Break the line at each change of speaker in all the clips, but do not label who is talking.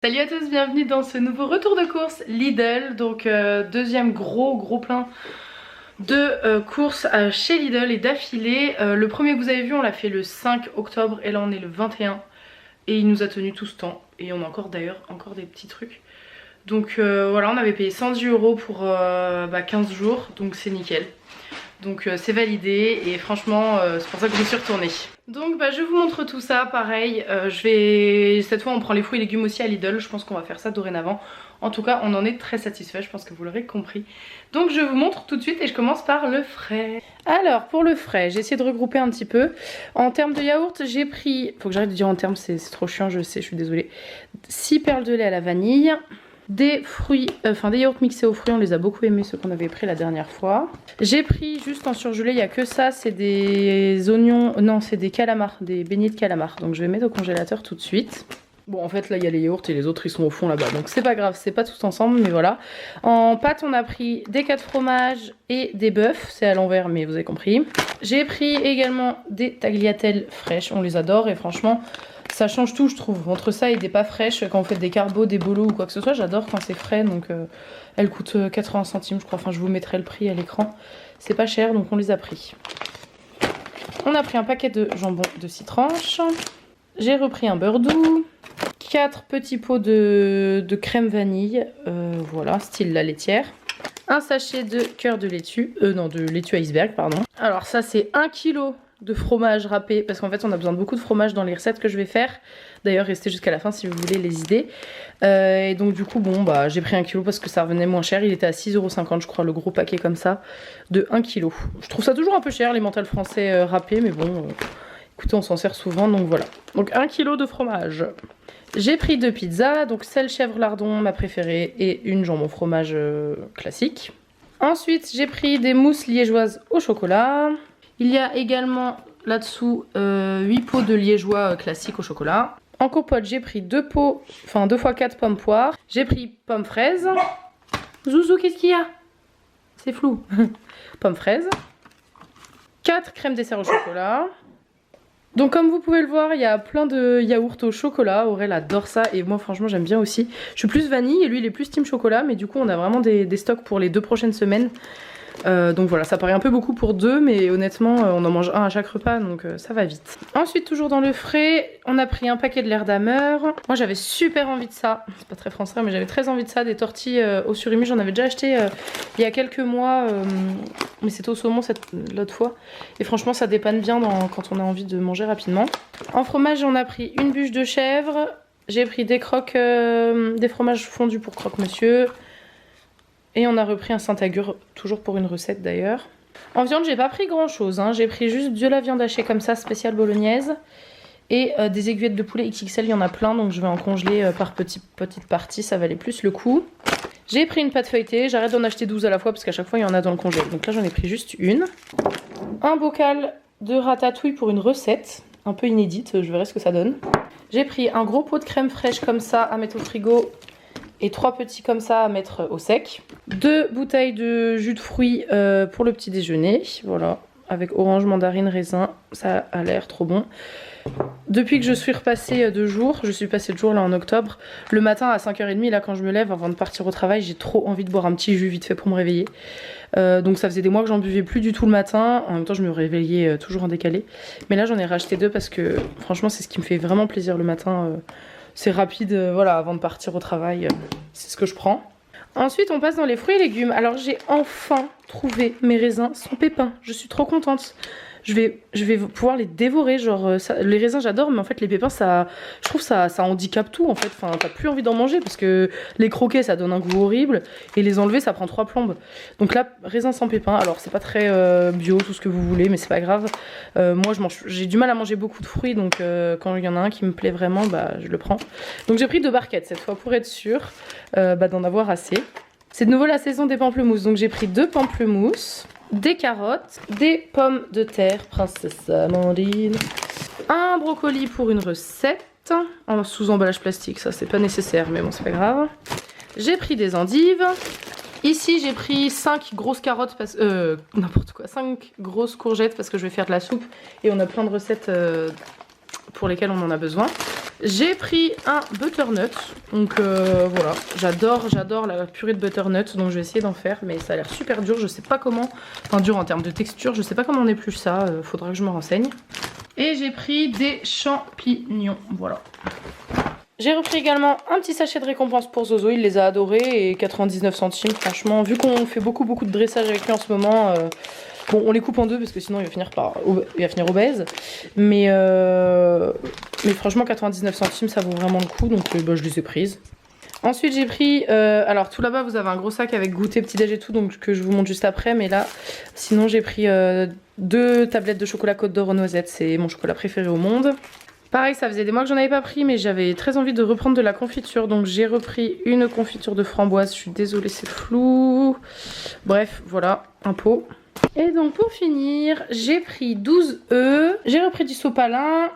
Salut à tous, bienvenue dans ce nouveau retour de course Lidl. Donc deuxième gros plein de courses chez Lidl et d'affilée. Le premier que vous avez vu, on l'a fait le 5 octobre et là on est le 21 et il nous a tenu tout ce temps. Et on a encore d'ailleurs encore des petits trucs. Donc voilà, on avait payé 110 € pour 15 jours, donc c'est nickel. Donc c'est validé et franchement c'est pour ça que je suis retournée. Donc je vous montre tout ça, pareil, cette fois on prend les fruits et légumes aussi à Lidl, je pense qu'on va faire ça dorénavant. En tout cas on en est très satisfait, je pense que vous l'aurez compris. Donc je vous montre tout de suite et je commence par le frais. Alors pour le frais, j'ai essayé de regrouper un petit peu. En termes de yaourt, j'ai pris, faut que j'arrête de dire en termes, c'est trop chiant, je sais, je suis désolée. 6 perles de lait à la vanille. Des fruits, des yaourts mixés aux fruits, on les a beaucoup aimés, ceux qu'on avait pris la dernière fois. J'ai pris juste en surgelé, il n'y a que ça, c'est des oignons, non c'est des calamars, des beignets de calamars. Donc je vais mettre au congélateur tout de suite. Bon en fait là il y a les yaourts et les autres ils sont au fond là-bas, donc c'est pas grave, c'est pas tout ensemble, mais voilà. En pâte on a pris des 4 fromages et des bœufs, c'est à l'envers mais vous avez compris. J'ai pris également des tagliatelles fraîches, on les adore et franchement... ça change tout je trouve, entre ça et des pas fraîches, quand vous faites des carbos, des bolos ou quoi que ce soit, j'adore quand c'est frais, donc elles coûtent 80 centimes je crois, enfin je vous mettrai le prix à l'écran, c'est pas cher donc on les a pris. On a pris un paquet de jambon de 6 tranches, j'ai repris un beurre doux, 4 petits pots de crème vanille, voilà, style la laitière. Un sachet de cœur de laitue, de laitue iceberg pardon. Alors ça c'est 1 kg de fromage râpé parce qu'en fait on a besoin de beaucoup de fromage dans les recettes que je vais faire. D'ailleurs restez jusqu'à la fin si vous voulez les idées. Et donc du coup bon j'ai pris 1 kg parce que ça revenait moins cher. Il était à 6,50 € je crois le gros paquet comme ça de 1 kg. Je trouve ça toujours un peu cher les mentales français râpés mais bon écoutez on s'en sert souvent donc voilà. Donc 1 kg de fromage. J'ai pris 2 pizzas, donc celle chèvre lardon ma préférée et une jambon fromage classique. Ensuite j'ai pris des mousses liégeoises au chocolat. Il y a également là-dessous 8 pots de liégeois classiques au chocolat. En compote, j'ai pris 2 pots, 2 x 4 pommes poires. J'ai pris pommes fraises. Zouzou, qu'est-ce qu'il y a? C'est flou. Pommes fraises. 4 crèmes dessert au chocolat. Donc comme vous pouvez le voir, il y a plein de yaourts au chocolat. Aurel adore ça et moi franchement j'aime bien aussi. Je suis plus vanille et lui il est plus team chocolat. Mais du coup on a vraiment des stocks pour les 2 prochaines semaines. Donc voilà, ça paraît un peu beaucoup pour 2 mais honnêtement on en mange un à chaque repas donc ça va vite. Ensuite toujours dans le frais, on a pris un paquet de l'air d'Hammer. Moi j'avais super envie de ça, c'est pas très français mais j'avais très envie de ça, des tortilles au surimi. J'en avais déjà acheté il y a quelques mois mais c'était au saumon l'autre fois et franchement ça dépanne bien quand on a envie de manger rapidement. En fromage on a pris une bûche de chèvre, j'ai pris des des fromages fondus pour croque-monsieur. Et on a repris un Saint-Agur, toujours pour une recette d'ailleurs. En viande, j'ai pas pris grand chose, hein. J'ai pris juste de la viande hachée comme ça, spéciale bolognaise. Et des aiguillettes de poulet XXL, il y en a plein, donc je vais en congeler par petite partie, ça valait plus le coup. J'ai pris une pâte feuilletée, j'arrête d'en acheter 12 à la fois parce qu'à chaque fois il y en a dans le congé. Donc là j'en ai pris juste une. Un bocal de ratatouille pour une recette, un peu inédite, je verrai ce que ça donne. J'ai pris un gros pot de crème fraîche comme ça à mettre au frigo. Et 3 petits comme ça à mettre au sec. 2 bouteilles de jus de fruits pour le petit déjeuner. Voilà, avec orange, mandarine, raisin. Ça a l'air trop bon. Depuis que je suis repassée 2 jours, je suis passée le jour là en octobre. Le matin à 5h30, là quand je me lève avant de partir au travail, j'ai trop envie de boire un petit jus vite fait pour me réveiller. Donc ça faisait des mois que j'en buvais plus du tout le matin. En même temps je me réveillais toujours en décalé. Mais là j'en ai racheté 2 parce que franchement c'est ce qui me fait vraiment plaisir le matin. C'est rapide, voilà, avant de partir au travail, c'est ce que je prends. Ensuite, on passe dans les fruits et légumes. Alors, j'ai enfin trouvé mes raisins sans pépins. Je suis trop contente. Je vais pouvoir les dévorer. Genre, les raisins, j'adore, mais en fait, les pépins, je trouve ça handicape tout, en fait. Enfin, t'as plus envie d'en manger parce que les croquer, ça donne un goût horrible. Et les enlever, ça prend 3 plombes. Donc là, raisins sans pépins. Alors, c'est pas très bio, tout ce que vous voulez, mais c'est pas grave. Moi, j'ai du mal à manger beaucoup de fruits, donc quand il y en a un qui me plaît vraiment, je le prends. Donc, j'ai pris 2 barquettes cette fois pour être sûre d'en avoir assez. C'est de nouveau la saison des pamplemousses. Donc, j'ai pris 2 pamplemousses. Des carottes, des pommes de terre, princesse Amandine, un brocoli pour une recette, sous emballage plastique, ça c'est pas nécessaire mais bon c'est pas grave. J'ai pris des endives, ici j'ai pris 5 grosses carottes, n'importe quoi, 5 grosses courgettes parce que je vais faire de la soupe et on a plein de recettes pour lesquelles on en a besoin. J'ai pris un butternut, donc voilà, j'adore la purée de butternut, donc je vais essayer d'en faire, mais ça a l'air super dur, je sais pas comment, enfin dur en termes de texture, je sais pas comment on épluche ça, faudra que je me renseigne. Et j'ai pris des champignons, voilà. J'ai repris également un petit sachet de récompense pour Zozo, il les a adorés, et 99 centimes, franchement, vu qu'on fait beaucoup de dressage avec lui en ce moment... Bon, on les coupe en deux parce que sinon il va finir obèse. Mais franchement, 99 centimes, ça vaut vraiment le coup. Donc bah, je les ai prises. Ensuite, j'ai pris... alors, tout là-bas, vous avez un gros sac avec goûter, petit-déj et tout. Donc, que je vous montre juste après. Mais là, sinon, j'ai pris 2 tablettes de chocolat Côte d'Or aux noisettes. C'est mon chocolat préféré au monde. Pareil, ça faisait des mois que j'en avais pas pris. Mais j'avais très envie de reprendre de la confiture. Donc, j'ai repris une confiture de framboise. Je suis désolée, c'est flou. Bref, voilà, un pot. Et donc pour finir, j'ai pris 12 œufs, j'ai repris du sopalin,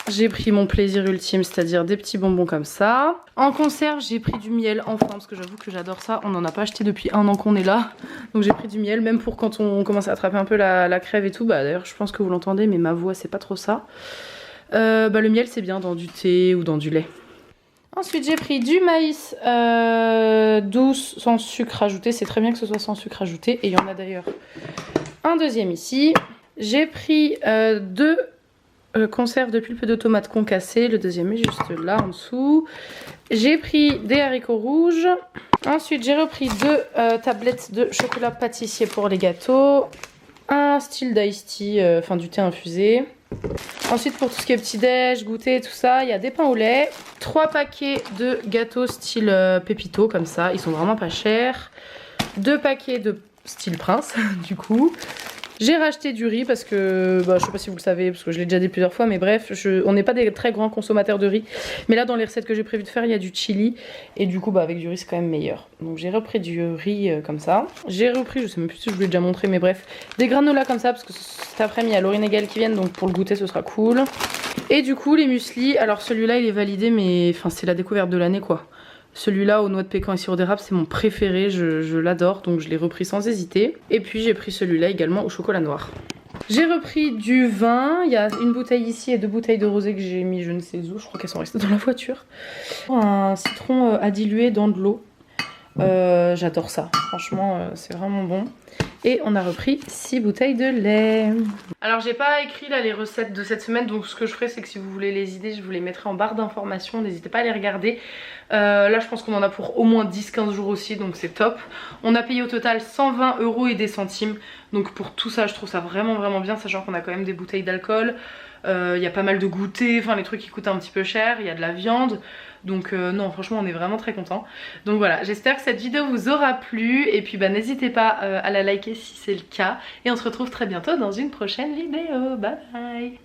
j'ai pris mon plaisir ultime, c'est-à-dire des petits bonbons comme ça. En conserve, j'ai pris du miel enfin, parce que j'avoue que j'adore ça, on n'en a pas acheté depuis 1 an qu'on est là. Donc j'ai pris du miel, même pour quand on commence à attraper un peu la crève et tout. Bah d'ailleurs je pense que vous l'entendez, mais ma voix c'est pas trop ça. Le miel c'est bien dans du thé ou dans du lait. Ensuite j'ai pris du maïs douce sans sucre ajouté, c'est très bien que ce soit sans sucre ajouté et il y en a d'ailleurs un deuxième ici. J'ai pris 2 conserves de pulpe de tomates concassées, le deuxième est juste là en dessous. J'ai pris des haricots rouges. Ensuite j'ai repris 2 tablettes de chocolat pâtissier pour les gâteaux. Un style d'iced tea, enfin du thé infusé. Ensuite pour tout ce qui est petit-déj, goûter, tout ça, il y a des pains au lait. 3 paquets de gâteaux style Pépito comme ça, ils sont vraiment pas chers. 2 paquets de style Prince du coup. J'ai racheté du riz parce que, bah, je sais pas si vous le savez parce que je l'ai déjà dit plusieurs fois, mais bref, on n'est pas des très grands consommateurs de riz. Mais là dans les recettes que j'ai prévu de faire, il y a du chili et du coup bah, avec du riz c'est quand même meilleur. Donc j'ai repris du riz comme ça. J'ai repris, je sais même plus si je vous l'ai déjà montré, mais bref, des granolas comme ça parce que cet après-midi il y a Laurine et Gaël qui viennent, donc pour le goûter ce sera cool. Et du coup les muesli, alors celui-là il est validé mais enfin c'est la découverte de l'année quoi. Celui-là aux noix de pécan et sirop d'érable c'est mon préféré, je l'adore donc je l'ai repris sans hésiter. Et puis j'ai pris celui-là également au chocolat noir. J'ai repris du vin, il y a une bouteille ici et 2 bouteilles de rosé que j'ai mis je ne sais où, je crois qu'elles sont restées dans la voiture. Un citron à diluer dans de l'eau, j'adore ça, franchement c'est vraiment bon. Et on a repris 6 bouteilles de lait. Alors j'ai pas écrit là les recettes de cette semaine, donc ce que je ferai c'est que si vous voulez les idées je vous les mettrai en barre d'informations, n'hésitez pas à les regarder. Là je pense qu'on en a pour au moins 10-15 jours aussi, donc c'est top. On a payé au total 120 € et des centimes, donc pour tout ça je trouve ça vraiment bien, sachant qu'on a quand même des bouteilles d'alcool. Il y a pas mal de goûters, enfin les trucs qui coûtent un petit peu cher, il y a de la viande. Donc non franchement on est vraiment très contents. Donc voilà, j'espère que cette vidéo vous aura plu. Et puis bah n'hésitez pas à la liker si c'est le cas. Et on se retrouve très bientôt dans une prochaine vidéo. Bye bye.